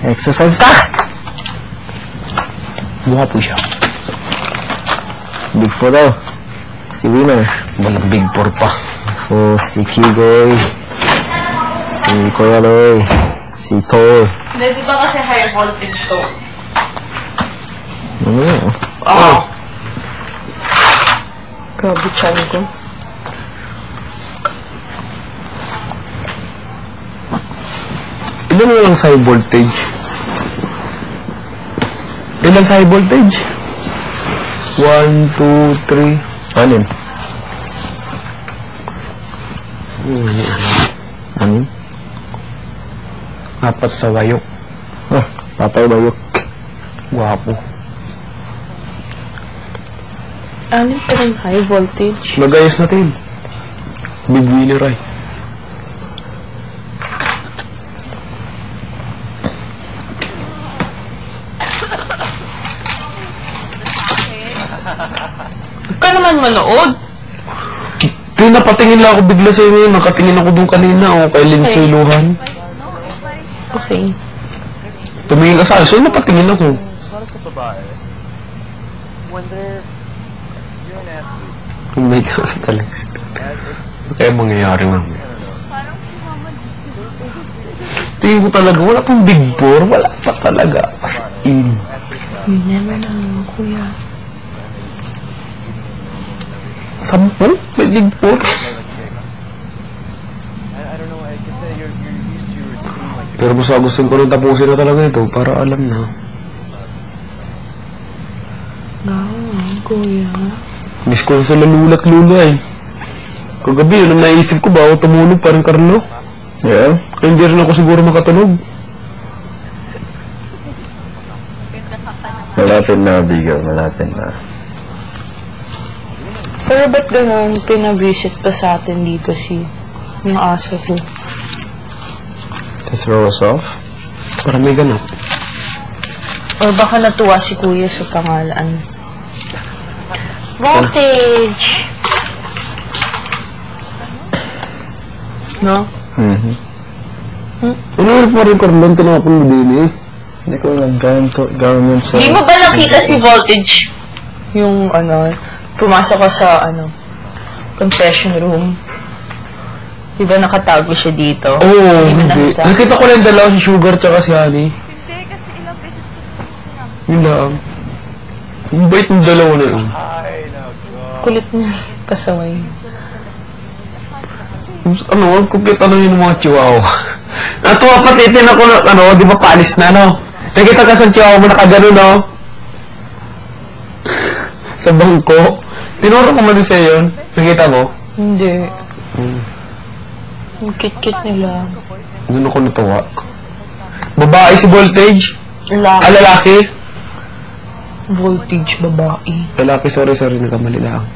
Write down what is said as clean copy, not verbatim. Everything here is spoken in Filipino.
Exercise ka! Guwapo siya. Big 4 daw. Si Winner. Walang Big 4 pa. O, si Kigoy. Si Kuya Loy. Si Thor. Hindi, di ba kasi high voltage to? Ano yun? Oo. Grabe chan ko. Ilan lang sa high voltage? Ilan sa high voltage? 1, 2, 3. Anim. Anim? 4 sa wayok. Ah, patay bayok. Guwapo. Ano pa rin high voltage? Magayos natin. Big Winner ay. Ka naman manood? Napatingin lang ako bigla sa inyo. Nakatingin ako doon kanina. O, kay Lindsay Luhan. Okay. Tumingin ka sa akin. So, napatingin ako. Oh my God, Alex. Ano kaya mangyayari mamaya? Tingin ko talaga, wala pang Big 4. Wala pa talaga. You never know, kuya. 10? May Big 4? Pero gusto ko rin tapusin na talaga ito para alam na. Kuya. Miss ko sila lulat-lula eh. Kagabi, yun ang naisip ko ba ako tumulog parang Carlo? Yeah? Hindi rin ako siguro makatulog. Malapit na, Bigaw. Malapit na. Pero ba't ganun pinavisit pa sa atin dito si yung aso ko? To throw us off? Para may ganap. Or baka natuwa si kuya sa pangalan. Voltage! No? Ano pa rin Carlo? Tinapon mo din eh. Hindi ko alam. Government sa... Hindi mo ba nakita si Voltage? Yung pumasok ko sa confession room. Di ba nakatago siya dito? Oo, Hindi mo hindi. nakita? Nakita ko lang dalawa si Sugar tsaka si Honey. Hindi, kasi ilang beses ko sinabi. Yun lang. Yung bait ng dalawa na yun. Kulit niya. Pasaway. Ang kupit yung mga chihuahua. Natuwa pati, tinan ko di ba paalis na, no? Nakita ka sa chihuahua mo nakagano, no? Sa bangko. Tinuro ko man din sa'yo yun. Nakita mo? Hindi. Ang kit-kit nila. Doon ako natuwa. Babae si Voltage? Lalaki. Lalaki? Voltage, babae. Lalaki, sorry, nagkamali lang.